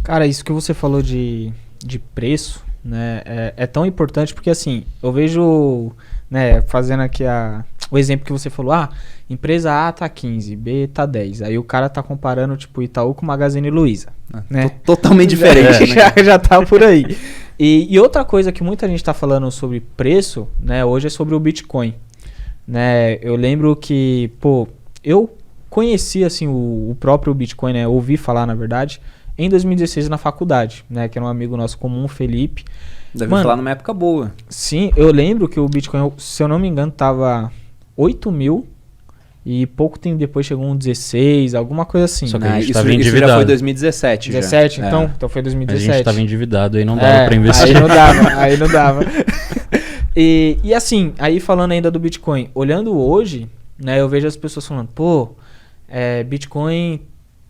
Cara, isso que você falou de preço, né, é tão importante porque, assim, eu vejo, né, fazendo aqui o exemplo que você falou, empresa A tá 15, B tá 10, aí o cara tá comparando, tipo, Itaú com Magazine Luiza, né? Totalmente diferente, já tá por aí. E outra coisa que muita gente tá falando sobre preço, né, hoje é sobre o Bitcoin, né? Eu lembro que, eu conheci, assim, o próprio Bitcoin, né, ouvi falar, na verdade, em 2016 na faculdade, né? Que era um amigo nosso comum, Felipe. Deve falar numa época boa. Sim, eu lembro que o Bitcoin, se eu não me engano, tava 8 mil e pouco tempo depois chegou um 16, alguma coisa assim. Só que a gente tava endividado. Isso já foi 2017. 17, já. Então foi 2017. A gente tava endividado, aí não dava pra investir. Aí não dava. E assim, aí falando ainda do Bitcoin, olhando hoje, né? Eu vejo as pessoas falando, Bitcoin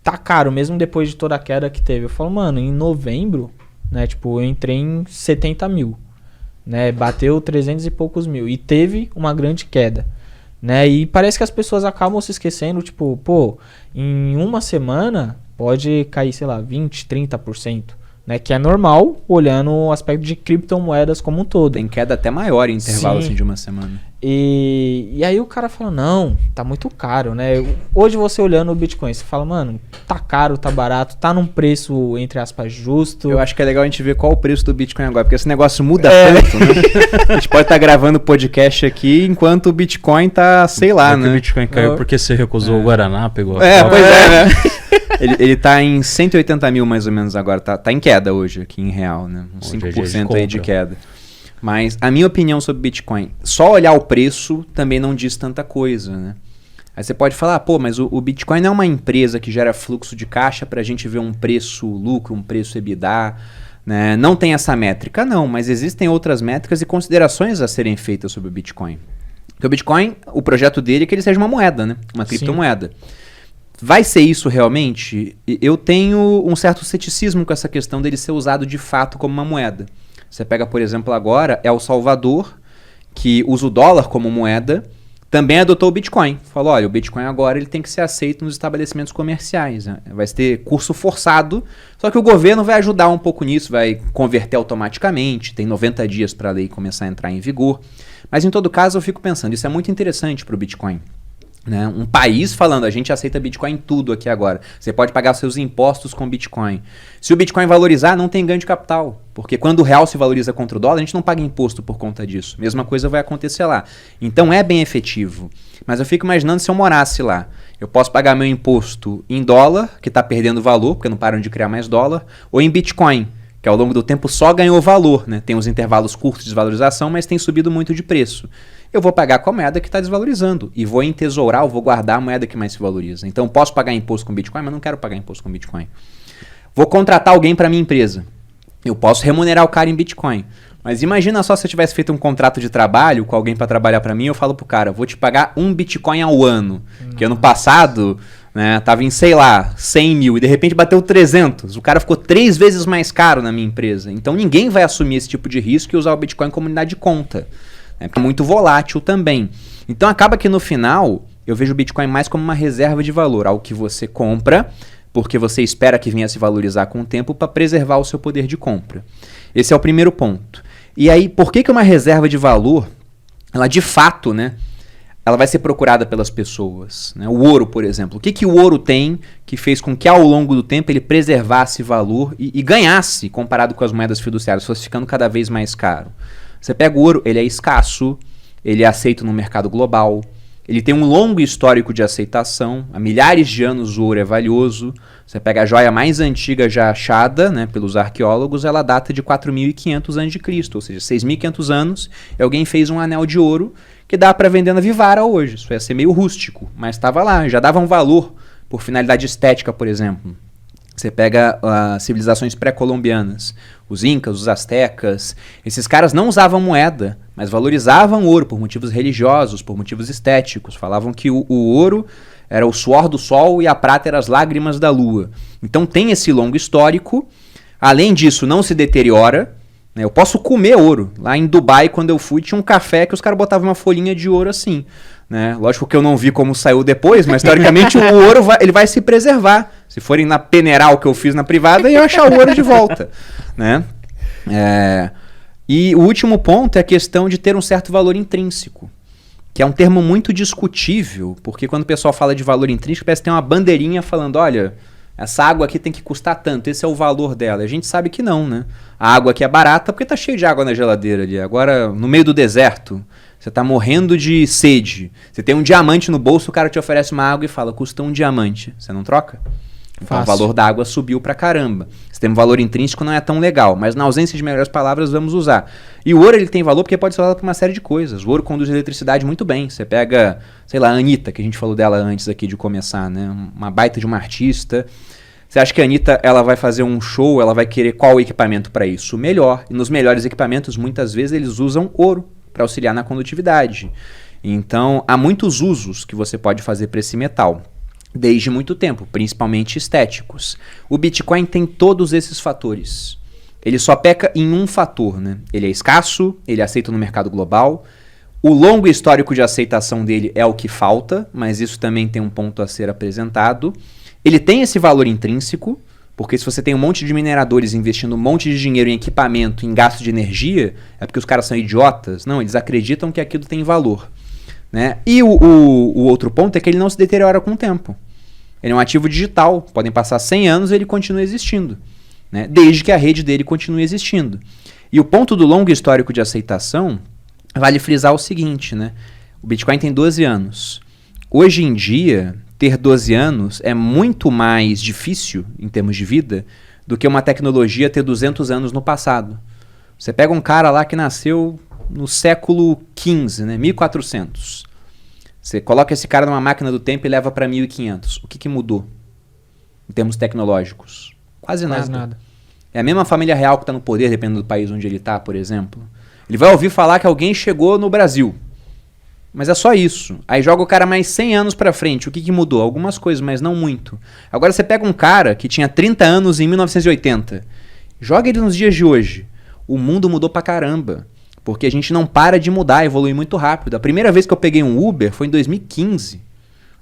tá caro, mesmo depois de toda a queda que teve. Eu falo, mano, em novembro, né, tipo, eu entrei em 70 mil, né, bateu 300 e poucos mil, e teve uma grande queda, né, e parece que as pessoas acabam se esquecendo, tipo, em uma semana pode cair, sei lá, 20, 30%, né, que é normal, olhando o aspecto de criptomoedas como um todo. Tem queda até maior em intervalo, assim, de uma semana. E aí o cara fala, não, tá muito caro, né? Hoje você olhando o Bitcoin, você fala, mano, tá caro, tá barato, tá num preço, entre aspas, justo. Eu acho que é legal a gente ver qual o preço do Bitcoin agora, porque esse negócio muda tanto, né? A gente pode estar gravando podcast aqui enquanto o Bitcoin tá, sei lá, né? O Bitcoin caiu porque você recusou o Guaraná, pegou né? Ele tá em 180 mil mais ou menos agora, tá em queda hoje aqui em real, né? Uns 5% aí de queda. Mas a minha opinião sobre Bitcoin, só olhar o preço também não diz tanta coisa, né? Aí você pode falar, mas o Bitcoin não é uma empresa que gera fluxo de caixa pra gente ver um preço lucro, um preço EBITDA, né? Não tem essa métrica, não, mas existem outras métricas e considerações a serem feitas sobre o Bitcoin. Porque o Bitcoin, o projeto dele é que ele seja uma moeda, né? Uma criptomoeda. Vai ser isso realmente? Eu tenho um certo ceticismo com essa questão dele ser usado de fato como uma moeda. Você pega, por exemplo, agora, El Salvador, que usa o dólar como moeda, também adotou o Bitcoin. Falou, olha, o Bitcoin agora ele tem que ser aceito nos estabelecimentos comerciais. Né? Vai ter curso forçado, só que o governo vai ajudar um pouco nisso, vai converter automaticamente, tem 90 dias para a lei começar a entrar em vigor. Mas, em todo caso, eu fico pensando, isso é muito interessante para o Bitcoin. Né? Um país falando, a gente aceita Bitcoin em tudo aqui agora. Você pode pagar seus impostos com Bitcoin. Se o Bitcoin valorizar, não tem ganho de capital. Porque quando o real se valoriza contra o dólar, a gente não paga imposto por conta disso. Mesma coisa vai acontecer lá. Então é bem efetivo. Mas eu fico imaginando se eu morasse lá. Eu posso pagar meu imposto em dólar, que está perdendo valor, porque não param de criar mais dólar, ou em Bitcoin, que ao longo do tempo só ganhou valor. Né? Tem uns intervalos curtos de desvalorização, mas tem subido muito de preço. Eu vou pagar com a moeda que está desvalorizando e vou entesourar, eu vou guardar a moeda que mais se valoriza. Então, posso pagar imposto com Bitcoin, mas não quero pagar imposto com Bitcoin. Vou contratar alguém para minha empresa. Eu posso remunerar o cara em Bitcoin. Mas imagina só se eu tivesse feito um contrato de trabalho com alguém para trabalhar para mim, eu falo pro cara, vou te pagar 1 Bitcoin ao ano. Que ano passado, né, tava em, sei lá, 100 mil e de repente bateu 300. O cara ficou 3 vezes mais caro na minha empresa. Então, ninguém vai assumir esse tipo de risco e usar o Bitcoin como unidade de conta. É muito volátil também. Então acaba que no final eu vejo o Bitcoin mais como uma reserva de valor, algo que você compra porque você espera que venha a se valorizar com o tempo para preservar o seu poder de compra. Esse é o primeiro ponto. E aí, por que uma reserva de valor, ela de fato, né, ela vai ser procurada pelas pessoas? Né? O ouro, por exemplo. O que o ouro tem que fez com que ao longo do tempo ele preservasse valor e ganhasse comparado com as moedas fiduciárias, fosse ficando cada vez mais caro? Você pega o ouro, ele é escasso, ele é aceito no mercado global, ele tem um longo histórico de aceitação, há milhares de anos o ouro é valioso. Você pega a joia mais antiga já achada, né, pelos arqueólogos, ela data de 4.500 a.C., ou seja, 6.500 anos, e alguém fez um anel de ouro que dá para vender na Vivara hoje. Isso ia ser meio rústico, mas estava lá, já dava um valor por finalidade estética, por exemplo. Você pega as civilizações pré-colombianas, os incas, os astecas, esses caras não usavam moeda, mas valorizavam ouro por motivos religiosos, por motivos estéticos. Falavam que o ouro era o suor do sol e a prata era as lágrimas da lua. Então tem esse longo histórico. Além disso, não se deteriora, né? Eu posso comer ouro. Lá em Dubai, quando eu fui, tinha um café que os caras botavam uma folhinha de ouro assim, né? Lógico que eu não vi como saiu depois, mas teoricamente o ouro ele vai se preservar. Se forem na peneiral que eu fiz na privada, iam achar o ouro de volta, né? E o último ponto é a questão de ter um certo valor intrínseco, que é um termo muito discutível, porque quando o pessoal fala de valor intrínseco, parece que tem uma bandeirinha falando, olha, essa água aqui tem que custar tanto, esse é o valor dela. E a gente sabe que não, né? A água aqui é barata porque tá cheio de água na geladeira ali. Agora, no meio do deserto, você tá morrendo de sede, você tem um diamante no bolso, o cara te oferece uma água e fala, custa um diamante. Você não troca? Então, o valor da água subiu pra caramba. Se tem um valor intrínseco, não é tão legal. Mas na ausência de melhores palavras, vamos usar. E o ouro ele tem valor porque pode ser usado para uma série de coisas. O ouro conduz eletricidade muito bem. Você pega, sei lá, a Anitta, que a gente falou dela antes aqui de começar, né? Uma baita de uma artista. Você acha que a Anitta ela vai fazer um show, ela vai querer qual equipamento para isso? O melhor. E nos melhores equipamentos, muitas vezes, eles usam ouro para auxiliar na condutividade. Então, há muitos usos que você pode fazer para esse metal. Desde muito tempo, principalmente estéticos. O Bitcoin tem todos esses fatores. Ele só peca em um fator, né? Ele é escasso, ele é aceito no mercado global. O longo histórico de aceitação dele é o que falta, mas isso também tem um ponto a ser apresentado. Ele tem esse valor intrínseco, porque se você tem um monte de mineradores investindo um monte de dinheiro em equipamento, em gasto de energia, é porque os caras são idiotas? Não, eles acreditam que aquilo tem valor, né? E o outro ponto é que ele não se deteriora com o tempo. Ele é um ativo digital, podem passar 100 anos e ele continua existindo, né? Desde que a rede dele continue existindo. E o ponto do longo histórico de aceitação, vale frisar o seguinte, né? O Bitcoin tem 12 anos. Hoje em dia, ter 12 anos é muito mais difícil, em termos de vida, do que uma tecnologia ter 200 anos no passado. Você pega um cara lá que nasceu no século XV, né? 1400. Você coloca esse cara numa máquina do tempo e leva para 1500. O que mudou em termos tecnológicos? Quase nada. É a mesma família real que está no poder, dependendo do país onde ele está, por exemplo. Ele vai ouvir falar que alguém chegou no Brasil. Mas é só isso. Aí joga o cara mais 100 anos para frente. O que mudou? Algumas coisas, mas não muito. Agora você pega um cara que tinha 30 anos em 1980. Joga ele nos dias de hoje. O mundo mudou pra caramba. Porque a gente não para de mudar, evolui muito rápido. A primeira vez que eu peguei um Uber foi em 2015.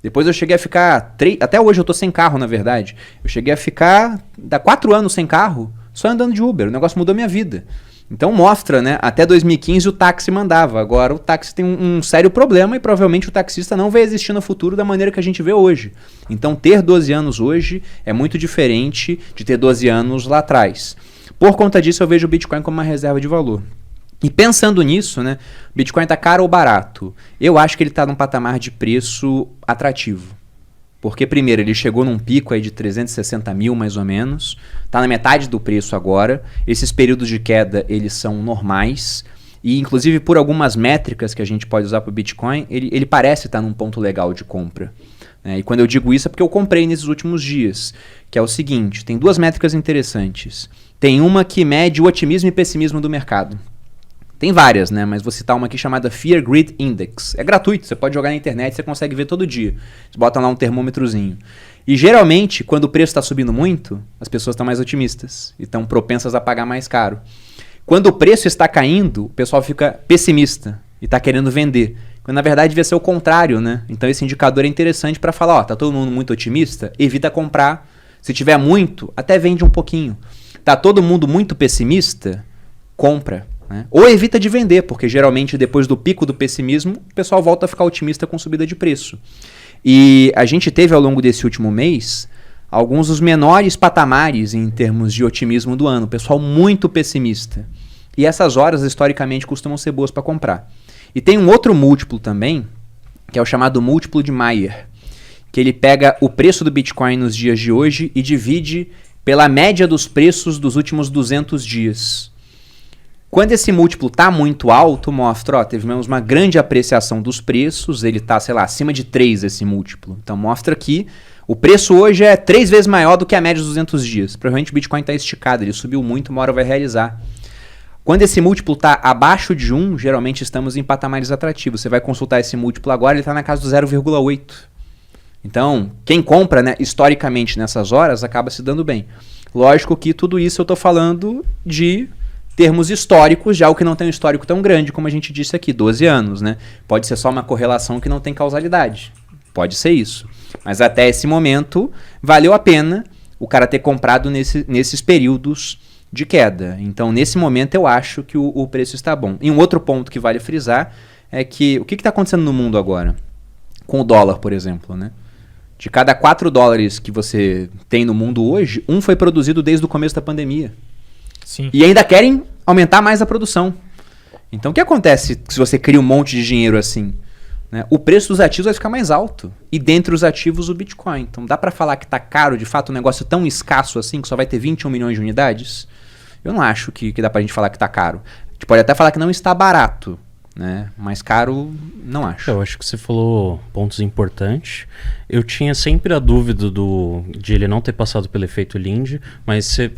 Depois eu cheguei a ficar... Até hoje eu tô sem carro, na verdade. Eu cheguei a ficar... Dá 4 anos sem carro, só andando de Uber. O negócio mudou minha vida. Então mostra, né? Até 2015 o táxi mandava. Agora o táxi tem um sério problema e provavelmente o taxista não vai existir no futuro da maneira que a gente vê hoje. Então ter 12 anos hoje é muito diferente de ter 12 anos lá atrás. Por conta disso eu vejo o Bitcoin como uma reserva de valor. E pensando nisso, né, Bitcoin está caro ou barato? Eu acho que ele está num patamar de preço atrativo. Porque, primeiro, ele chegou num pico aí de 360 mil, mais ou menos. Está na metade do preço agora. Esses períodos de queda, eles são normais. E, inclusive, por algumas métricas que a gente pode usar para o Bitcoin, ele parece estar num ponto legal de compra. E quando eu digo isso é porque eu comprei nesses últimos dias. Que é o seguinte, tem 2 métricas interessantes. Tem uma que mede o otimismo e pessimismo do mercado. Tem várias, né? Mas vou citar uma aqui chamada Fear Grid Index. É gratuito, você pode jogar na internet, você consegue ver todo dia. Você bota lá um termômetrozinho. E geralmente, quando o preço está subindo muito, as pessoas estão mais otimistas e estão propensas a pagar mais caro. Quando o preço está caindo, o pessoal fica pessimista e está querendo vender. Quando na verdade devia ser o contrário, né? Então esse indicador é interessante para falar, ó, tá todo mundo muito otimista, evita comprar. Se tiver muito, até vende um pouquinho. Tá todo mundo muito pessimista, compra. Ou evita de vender, porque geralmente depois do pico do pessimismo, o pessoal volta a ficar otimista com subida de preço. E a gente teve ao longo desse último mês alguns dos menores patamares em termos de otimismo do ano. O pessoal muito pessimista. E essas horas, historicamente, costumam ser boas para comprar. E tem um outro múltiplo também, que é o chamado múltiplo de Mayer, que ele pega o preço do Bitcoin nos dias de hoje e divide pela média dos preços dos últimos 200 dias. Quando esse múltiplo está muito alto, mostra, ó, tivemos uma grande apreciação dos preços, ele está, sei lá, acima de 3 esse múltiplo. Então mostra que o preço hoje é 3 vezes maior do que a média dos 200 dias. Provavelmente o Bitcoin está esticado, ele subiu muito, uma hora vai realizar. Quando esse múltiplo está abaixo de 1, geralmente estamos em patamares atrativos. Você vai consultar esse múltiplo agora, ele está na casa do 0,8. Então, quem compra, né, historicamente nessas horas acaba se dando bem. Lógico que tudo isso eu estou falando de termos históricos de algo que não tem um histórico tão grande, como a gente disse aqui, 12 anos, né? Pode ser só uma correlação que não tem causalidade. Pode ser isso. Mas até esse momento, valeu a pena o cara ter comprado nesses períodos de queda. Então, nesse momento, eu acho que o preço está bom. E um outro ponto que vale frisar é que o que está acontecendo no mundo agora? Com o dólar, por exemplo, né? De cada 4 dólares que você tem no mundo hoje, um foi produzido desde o começo da pandemia. Sim. E ainda querem aumentar mais a produção. Então, o que acontece se você cria um monte de dinheiro assim? Né? O preço dos ativos vai ficar mais alto. E dentre os ativos, o Bitcoin. Então, dá para falar que está caro, de fato, um negócio tão escasso assim, que só vai ter 21 milhões de unidades? Eu não acho que dá pra gente falar que está caro. A gente pode até falar que não está barato, né? Mas caro, não acho. Eu acho que você falou pontos importantes. Eu tinha sempre a dúvida de ele não ter passado pelo efeito Linde, mas você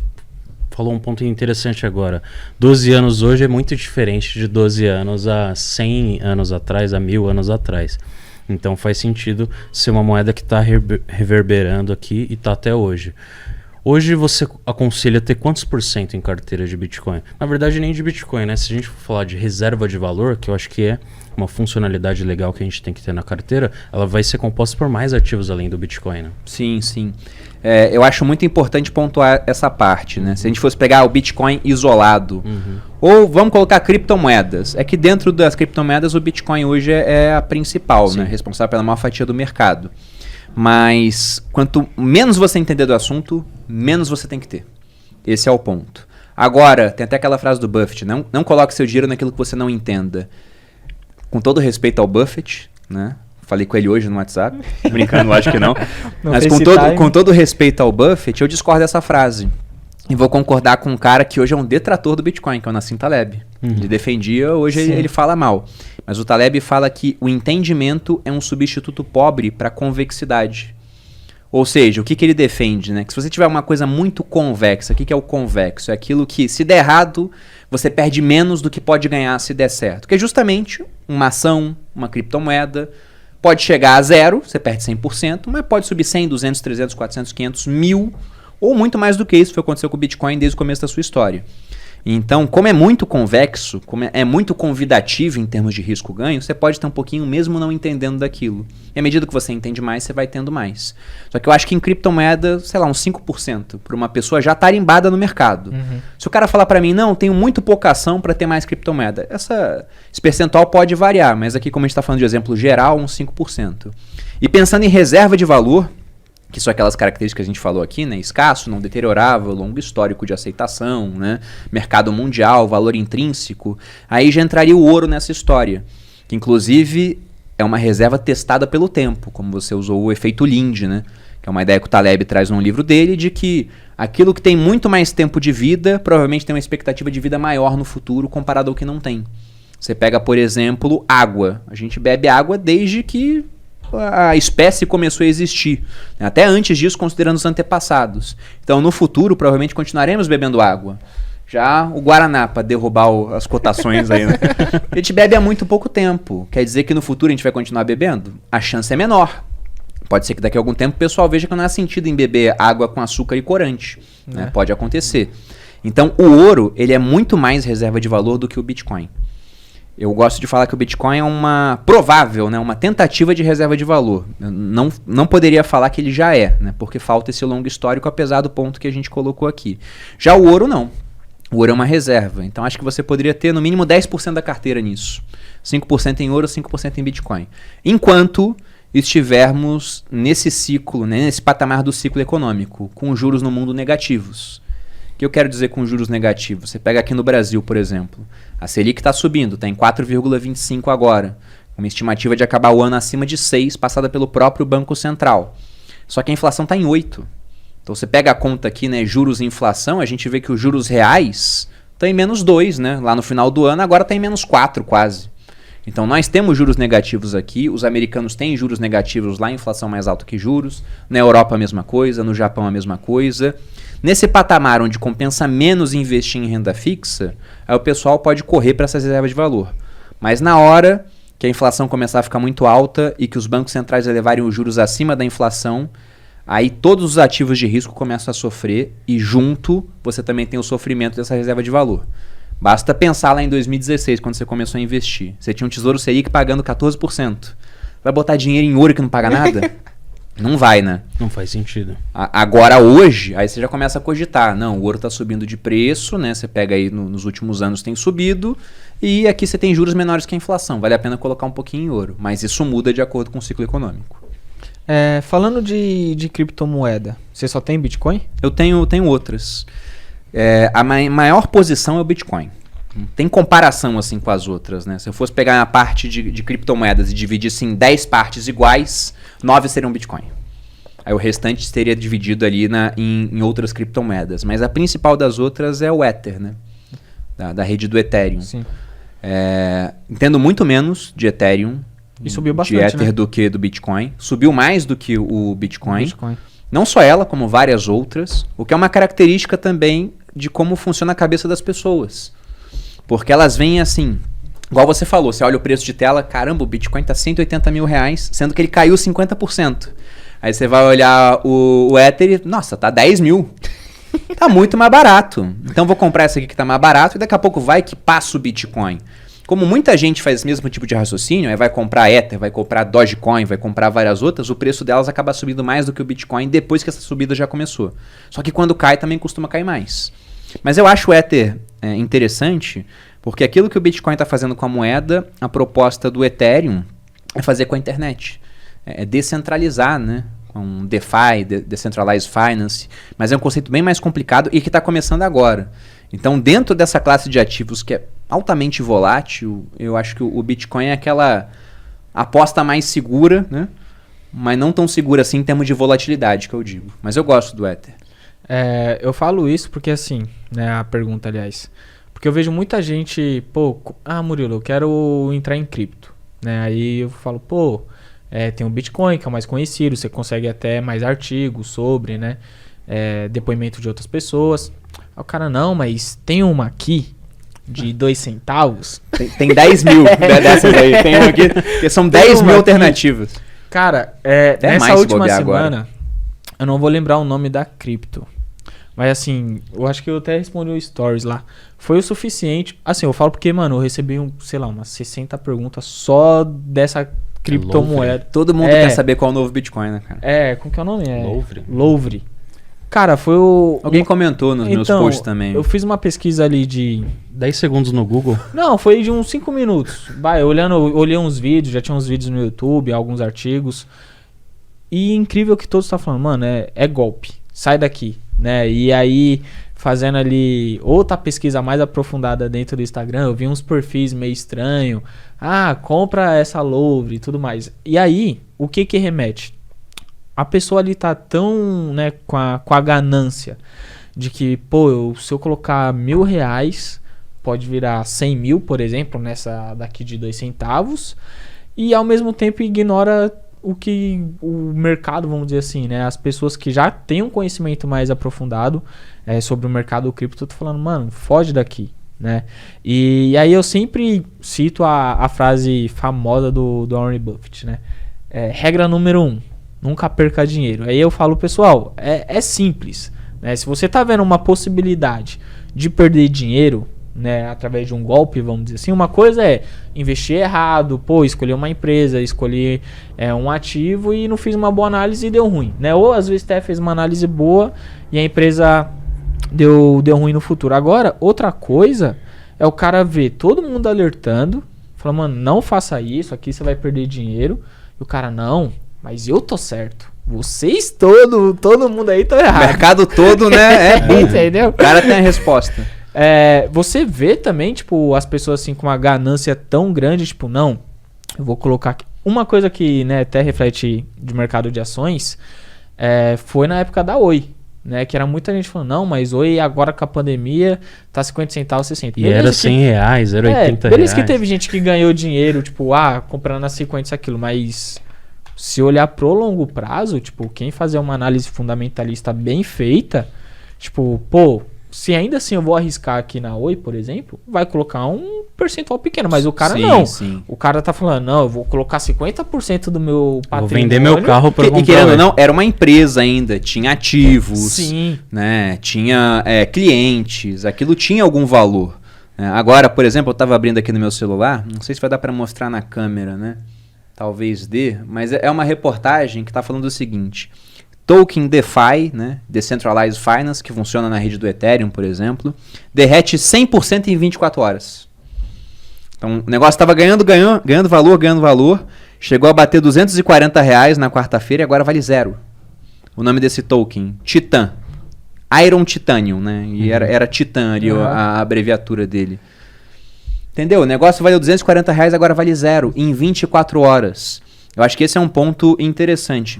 falou um ponto interessante agora. 12 anos hoje é muito diferente de 12 anos há 100 anos atrás, há 1000 anos atrás. Então faz sentido ser uma moeda que está reverberando aqui e está até hoje. Hoje você aconselha ter quantos % em carteira de Bitcoin? Na verdade, nem de Bitcoin, né? Se a gente for falar de reserva de valor, que eu acho que é uma funcionalidade legal que a gente tem que ter na carteira, ela vai ser composta por mais ativos além do Bitcoin, né? Sim, sim. Eu acho muito importante pontuar essa parte, né? Se a gente fosse pegar o Bitcoin isolado, ou vamos colocar criptomoedas, é que dentro das criptomoedas o Bitcoin hoje é a principal, né? Responsável pela maior fatia do mercado. Mas quanto menos você entender do assunto, menos você tem que ter. Esse é o ponto. Agora, tem até aquela frase do Buffett, não coloque seu dinheiro naquilo que você não entenda. Com todo respeito ao Buffett, né? Falei com ele hoje no WhatsApp, brincando, acho que não. Mas com todo respeito ao Buffett, eu discordo dessa frase. E vou concordar com um cara que hoje é um detrator do Bitcoin, que é o Nassim Taleb. Ele defendia, hoje ele fala mal. Mas o Taleb fala que o entendimento é um substituto pobre para a convexidade. Ou seja, o que ele defende, né? Que se você tiver uma coisa muito convexa, o que é o convexo? É aquilo que, se der errado, você perde menos do que pode ganhar se der certo. Que é justamente uma ação, uma criptomoeda. Pode chegar a zero, você perde 100%, mas pode subir 100, 200, 300, 400, 500, 1000, ou muito mais do que isso, foi o que aconteceu com o Bitcoin desde o começo da sua história. Então, como é muito convexo, como é muito convidativo em termos de risco-ganho, você pode ter um pouquinho mesmo não entendendo daquilo. E à medida que você entende mais, você vai tendo mais. Só que eu acho que em criptomoeda, sei lá, uns 5%, para uma pessoa já tarimbada no mercado. Se o cara falar para mim, não, tenho muito pouca ação para ter mais criptomoeda, esse percentual pode variar, mas aqui como a gente está falando de exemplo geral, uns 5%. E pensando em reserva de valor, que são aquelas características que a gente falou aqui, né? Escasso, não deteriorável, longo histórico de aceitação, né? Mercado mundial, valor intrínseco. Aí já entraria o ouro nessa história, que inclusive é uma reserva testada pelo tempo, como você usou o efeito Linde, né? Que é uma ideia que o Taleb traz num livro dele, de que aquilo que tem muito mais tempo de vida, provavelmente tem uma expectativa de vida maior no futuro comparado ao que não tem. Você pega, por exemplo, água. A gente bebe água desde que a espécie começou a existir, até antes disso, considerando os antepassados. Então, no futuro, provavelmente continuaremos bebendo água. Já o Guaraná, para derrubar as cotações aí, né? A gente bebe há muito pouco tempo. Quer dizer que no futuro a gente vai continuar bebendo? A chance é menor. Pode ser que daqui a algum tempo o pessoal veja que não há sentido em beber água com açúcar e corante. Né? Pode acontecer. Então, o ouro, ele é muito mais reserva de valor do que o Bitcoin. Eu gosto de falar que o Bitcoin é uma provável, né, uma tentativa de reserva de valor. Eu não poderia falar que ele já é, né, porque falta esse longo histórico, apesar do ponto que a gente colocou aqui. Já o ouro não. O ouro é uma reserva. Então acho que você poderia ter no mínimo 10% da carteira nisso. 5% em ouro, 5% em Bitcoin. Enquanto estivermos nesse ciclo, né, nesse patamar do ciclo econômico, com juros no mundo negativos. O que eu quero dizer com juros negativos? Você pega aqui no Brasil, por exemplo, a Selic está subindo, está em 4,25 agora, uma estimativa de acabar o ano acima de 6, passada pelo próprio Banco Central. Só que a inflação está em 8. Então você pega a conta aqui, né, juros e inflação, a gente vê que os juros reais estão em menos 2, né, lá no final do ano, agora está em menos 4 quase. Então nós temos juros negativos aqui, os americanos têm juros negativos lá, inflação mais alta que juros, na Europa a mesma coisa, no Japão a mesma coisa. Nesse patamar onde compensa menos investir em renda fixa, aí o pessoal pode correr para essas reservas de valor. Mas na hora que a inflação começar a ficar muito alta e que os bancos centrais elevarem os juros acima da inflação, aí todos os ativos de risco começam a sofrer e junto você também tem o sofrimento dessa reserva de valor. Basta pensar lá em 2016, quando você começou a investir. Você tinha um Tesouro Selic pagando 14%. Vai botar dinheiro em ouro que não paga nada? Não vai, né? Não faz sentido. Agora, hoje, aí você já começa a cogitar. Não, o ouro está subindo de preço, né? Você pega aí, nos últimos anos tem subido, e aqui você tem juros menores que a inflação. Vale a pena colocar um pouquinho em ouro. Mas isso muda de acordo com o ciclo econômico. Falando de criptomoeda, você só tem Bitcoin? Eu tenho outras. A maior posição é o Bitcoin. Não tem comparação assim com as outras, né? Se eu fosse pegar a parte de criptomoedas e dividisse em 10 partes iguais, 9 seriam Bitcoin. Aí o restante seria dividido ali em outras criptomoedas. Mas a principal das outras é o Ether, né? Da rede do Ethereum. Sim. Entendo muito menos de Ethereum, E subiu bastante, de Ether, né? do que do Bitcoin. Subiu mais do que o Bitcoin. Não só ela, como várias outras. O que é uma característica também de como funciona a cabeça das pessoas. Porque elas vêm assim, igual você falou, você olha o preço de tela, caramba, o Bitcoin tá 180 mil reais, sendo que ele caiu 50%. Aí você vai olhar o Ether e, nossa, tá 10 mil. Tá muito mais barato. Então vou comprar essa aqui que tá mais barato e daqui a pouco vai que passa o Bitcoin. Como muita gente faz esse mesmo tipo de raciocínio, vai comprar Ether, vai comprar Dogecoin, vai comprar várias outras, o preço delas acaba subindo mais do que o Bitcoin depois que essa subida já começou. Só que quando cai também costuma cair mais. Mas eu acho o Ether interessante, porque aquilo que o Bitcoin está fazendo com a moeda, a proposta do Ethereum é fazer com a internet. É descentralizar, né? Com DeFi, Decentralized Finance, mas é um conceito bem mais complicado e que está começando agora. Então, dentro dessa classe de ativos que é altamente volátil, eu acho que o Bitcoin é aquela aposta mais segura, né? Mas não tão segura assim em termos de volatilidade, que eu digo. Mas eu gosto do Ether. Eu falo isso porque assim, né, a pergunta, aliás, porque eu vejo muita gente, Murilo, eu quero entrar em cripto, né, aí eu falo, tem o Bitcoin, que é o mais conhecido, você consegue até mais artigos sobre, né, depoimento de outras pessoas. Aí o cara, não, mas tem uma aqui de 2 centavos. Tem 10 mil dessas aí, tem uma aqui, que são 10 mil alternativas. Cara, nessa última semana, eu não vou lembrar o nome da cripto. Mas assim, eu acho que eu até respondi o stories lá. Foi o suficiente. Assim, eu falo porque, mano, eu recebi umas 60 perguntas só dessa criptomoeda. Todo mundo quer saber qual é o novo Bitcoin, né, cara? Como que é o nome? Louvre. Cara, foi o... Alguém comentou nos meus posts também. Eu fiz uma pesquisa ali de... 10 segundos no Google? Não, foi de uns 5 minutos. Olhei uns vídeos, já tinha uns vídeos no YouTube, alguns artigos. E incrível que todos estão falando, mano, é golpe. Sai daqui. Né? E aí, fazendo ali outra pesquisa mais aprofundada dentro do Instagram, eu vi uns perfis meio estranhos. Compra essa Louvre e tudo mais. E aí, o que remete? A pessoa ali tá tão, né, com a ganância de que, se eu colocar R$1.000, pode virar 100 mil, por exemplo, nessa daqui de 2 centavos. E ao mesmo tempo ignora o que o mercado, vamos dizer assim, né? As pessoas que já têm um conhecimento mais aprofundado sobre o mercado cripto, eu tô falando, mano, foge daqui, né? E aí eu sempre cito a frase famosa do Warren Buffett, né? Regra número 1, nunca perca dinheiro. Aí eu falo, pessoal, é simples, né? Se você tá vendo uma possibilidade de perder dinheiro, né, através de um golpe, vamos dizer assim, uma coisa é investir errado, escolher uma empresa, escolher um ativo e não fiz uma boa análise e deu ruim, né? Ou às vezes até fez uma análise boa e a empresa deu ruim no futuro. Agora, outra coisa é o cara ver todo mundo alertando, falando, mano, não faça isso, aqui você vai perder dinheiro, e o cara, não, mas eu tô certo. Vocês todo mundo aí tá errado. O mercado todo, né, é burro. Entendeu? O cara tem a resposta. Você vê também, tipo, as pessoas assim com uma ganância tão grande, tipo, não, eu vou colocar aqui. Uma coisa que, né, até reflete de mercado de ações, foi na época da Oi, né, que era muita gente falando, não, mas Oi agora com a pandemia tá 50 centavos, 60. E beleza, era R$100, era 80 beleza reais. Que teve gente que ganhou dinheiro, tipo, comprando a 50 isso, aquilo, mas se olhar pro longo prazo, tipo, quem fazer uma análise fundamentalista bem feita, tipo, se ainda assim eu vou arriscar aqui na Oi, por exemplo, vai colocar um percentual pequeno, mas o cara não. Sim. O cara tá falando, não, eu vou colocar 50% do meu patrimônio. Vou vender meu carro para comprar. E querendo ou não, era uma empresa ainda, tinha ativos, sim, né? Tinha clientes, aquilo tinha algum valor, Agora, por exemplo, eu estava abrindo aqui no meu celular, não sei se vai dar para mostrar na câmera, né? Talvez dê, mas é uma reportagem que está falando o seguinte: Token DeFi, né? Decentralized Finance, que funciona na rede do Ethereum, por exemplo, derrete 100% em 24 horas. Então, o negócio estava ganhando valor, chegou a bater R$240 na quarta-feira e agora vale 0. O nome desse token, Titan. Iron Titanium, né? E era Titan ali a abreviatura dele. Entendeu? O negócio valeu R$240, agora vale 0 em 24 horas. Eu acho que esse é um ponto interessante.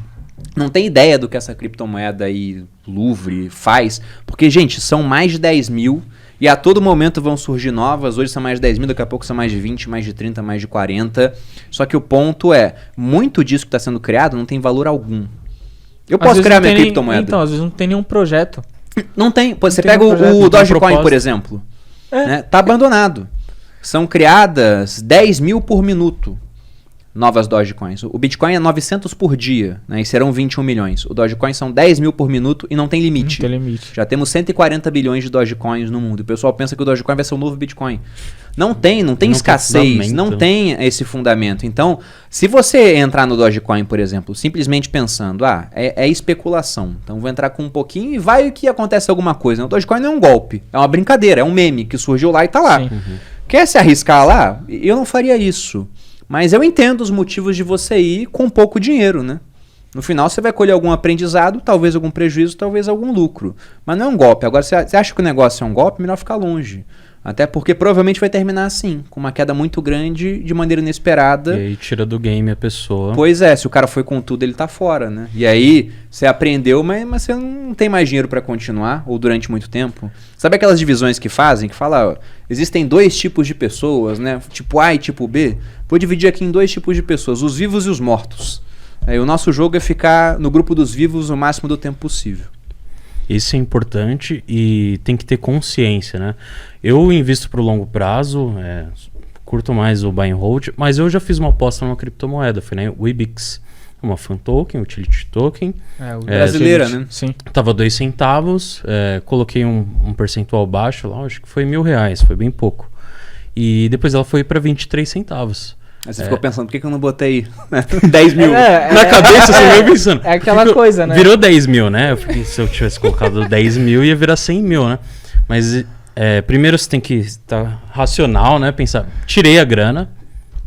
Não tem ideia do que essa criptomoeda aí, Louvre, faz. Porque, gente, são mais de 10 mil e a todo momento vão surgir novas. Hoje são mais de 10 mil, daqui a pouco são mais de 20, mais de 30, mais de 40. Só que o ponto é, muito disso que está sendo criado não tem valor algum. Eu posso criar minha criptomoeda. Então, às vezes não tem nenhum projeto. Não tem. Você pega o Dogecoin, por exemplo. Né? Tá abandonado. São criadas 10 mil por minuto novas Dogecoins. O Bitcoin é 900 por dia, né? E serão 21 milhões. O Dogecoin são 10 mil por minuto e não tem limite. Não tem limite. Já temos 140 bilhões de Dogecoins no mundo. O pessoal pensa que o Dogecoin vai ser o novo Bitcoin. Não tem escassez, não tem esse fundamento. Então, se você entrar no Dogecoin, por exemplo, simplesmente pensando, é especulação, então vou entrar com um pouquinho e vai que acontece alguma coisa. O Dogecoin não é um golpe, é uma brincadeira, é um meme que surgiu lá e tá lá. Quer se arriscar lá? Eu não faria isso. Mas eu entendo os motivos de você ir com pouco dinheiro, né? No final você vai colher algum aprendizado, talvez algum prejuízo, talvez algum lucro. Mas não é um golpe. Agora, você acha que o negócio é um golpe, melhor ficar longe. Até porque provavelmente vai terminar assim, com uma queda muito grande, de maneira inesperada. E aí tira do game a pessoa. Pois é, se o cara foi com tudo, ele tá fora, né? E aí você aprendeu, mas você não tem mais dinheiro para continuar, ou durante muito tempo. Sabe aquelas divisões que fazem, que fala, existem 2 tipos de pessoas, né? Tipo A e tipo B. Vou dividir aqui em 2 tipos de pessoas, os vivos e os mortos. O nosso jogo é ficar no grupo dos vivos o máximo do tempo possível. Isso é importante e tem que ter consciência, né? Eu invisto para o longo prazo, curto mais o buy and hold, mas eu já fiz uma aposta numa criptomoeda, foi na Webix, uma fan token, utility token. Brasileira, né? Sim. Tava 2 centavos, coloquei um percentual baixo lá, acho que foi R$1.000, foi bem pouco. E depois ela foi para 23 centavos. Aí você ficou pensando, por que eu não botei 10 mil? Na cabeça você veio pensando. É aquela coisa, né? Virou 10 mil, né? Se eu tivesse colocado 10 mil, ia virar 100 mil, né? Mas primeiro você tem que estar racional, né? Pensar, tirei a grana,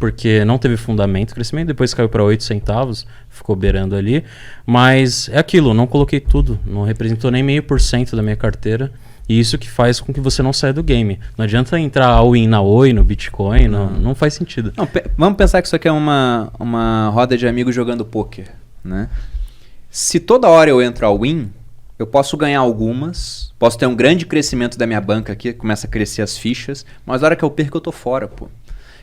porque não teve fundamento, crescimento, depois caiu para 8 centavos, ficou beirando ali. Mas é aquilo, não coloquei tudo, não representou nem 0,5% da minha carteira. E isso que faz com que você não saia do game. Não adianta entrar all-in na Oi, no Bitcoin, não faz sentido. Não, vamos pensar que isso aqui é uma roda de amigos jogando poker, né? Se toda hora eu entro all-in, eu posso ganhar algumas, posso ter um grande crescimento da minha banca aqui, começa a crescer as fichas, mas na hora que eu perco eu tô fora, pô.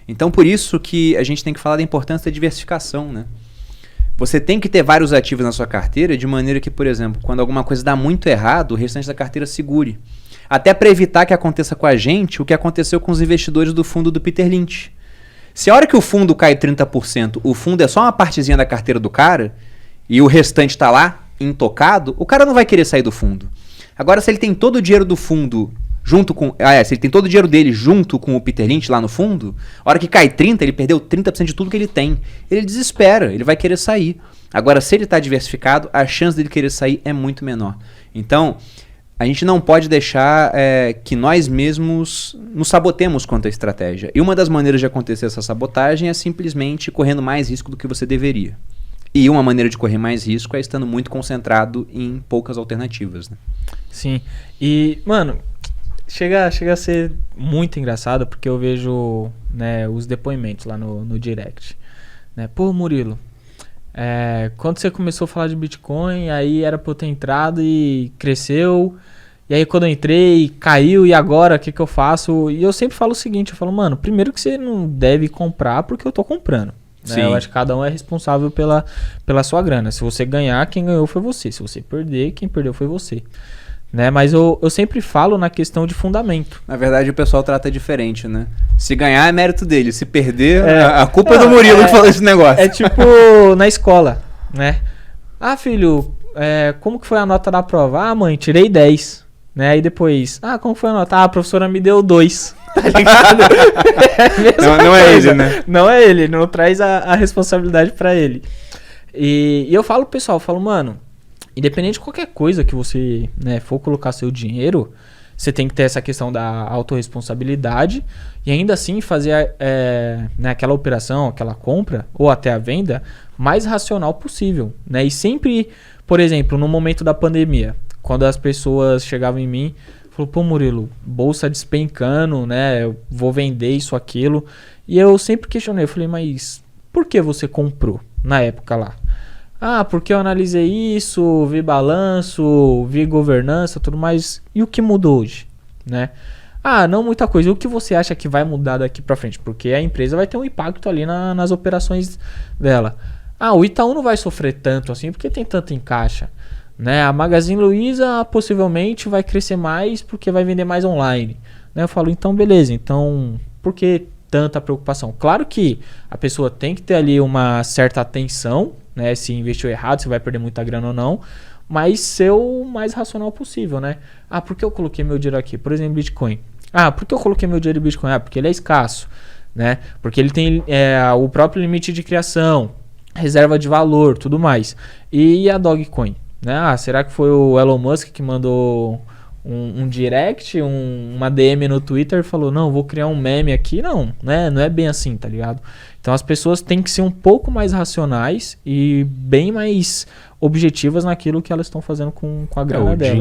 Então por isso que a gente tem que falar da importância da diversificação, né? Você tem que ter vários ativos na sua carteira de maneira que, por exemplo, quando alguma coisa dá muito errado, o restante da carteira segure. Até para evitar que aconteça com a gente o que aconteceu com os investidores do fundo do Peter Lynch. Se a hora que o fundo cai 30%, o fundo é só uma partezinha da carteira do cara e o restante está lá, intocado, o cara não vai querer sair do fundo. Agora, se ele tem todo o dinheiro do fundo junto com... se ele tem todo o dinheiro dele junto com o Peter Lynch lá no fundo, a hora que cai 30%, ele perdeu 30% de tudo que ele tem. Ele desespera, ele vai querer sair. Agora, se ele está diversificado, a chance dele querer sair é muito menor. Então, a gente não pode deixar que nós mesmos nos sabotemos quanto à estratégia. E uma das maneiras de acontecer essa sabotagem é simplesmente correndo mais risco do que você deveria. E uma maneira de correr mais risco é estando muito concentrado em poucas alternativas, né? Sim. E, mano... Chega a ser muito engraçado porque eu vejo, né, os depoimentos lá no direct, né? Pô, Murilo, quando você começou a falar de Bitcoin, aí era pra eu ter entrado e cresceu, e aí quando eu entrei, caiu, e agora o que eu faço? E eu sempre falo o seguinte, eu falo, mano, primeiro que você não deve comprar porque eu tô comprando. Né? Eu acho que cada um é responsável pela sua grana. Se você ganhar, quem ganhou foi você. Se você perder, quem perdeu foi você. Né? Mas eu sempre falo na questão de fundamento. Na verdade, o pessoal trata diferente, né? Se ganhar é mérito dele, se perder, a culpa é do Murilo que falou esse negócio. É tipo na escola, né? Ah, filho, como que foi a nota da prova? Ah, mãe, tirei 10. Né? Aí depois, como foi a nota? Ah, a professora me deu 2. tá ligado? Não é ele, né? Não é ele, não traz a responsabilidade pra ele. E eu falo pro pessoal, eu falo, mano, independente de qualquer coisa que você, né, for colocar seu dinheiro, você tem que ter essa questão da autorresponsabilidade e ainda assim fazer né, aquela operação, aquela compra ou até a venda mais racional possível, né? E sempre, por exemplo, no momento da pandemia, quando as pessoas chegavam em mim, falaram, pô, Murilo, bolsa despencando, né? Eu vou vender isso, aquilo. E eu sempre questionei, eu falei, mas por que você comprou na época lá? Ah, porque eu analisei isso, vi balanço, vi governança, tudo mais. E o que mudou hoje, né? Ah, não muita coisa. O que você acha que vai mudar daqui pra frente? Porque a empresa vai ter um impacto ali nas operações dela. Ah, o Itaú não vai sofrer tanto assim, porque tem tanto em caixa, né? A Magazine Luiza possivelmente vai crescer mais porque vai vender mais online, né? Eu falo, então beleza, então por que tanta preocupação? Claro que a pessoa tem que ter ali uma certa atenção, né, se investiu errado, se vai perder muita grana ou não, mas ser o mais racional possível, né? Ah, por que eu coloquei meu dinheiro aqui? Por exemplo, Bitcoin. Ah, por que eu coloquei meu dinheiro em Bitcoin? Ah, porque ele é escasso, né? Porque ele tem o próprio limite de criação, reserva de valor, tudo mais. E a Dogecoin, né? Ah, será que foi o Elon Musk que mandou um direct, uma DM no Twitter e falou, não, vou criar um meme aqui? Não, né? Não é bem assim, tá ligado? Então as pessoas têm que ser um pouco mais racionais e bem mais objetivas naquilo que elas estão fazendo com a grana dela.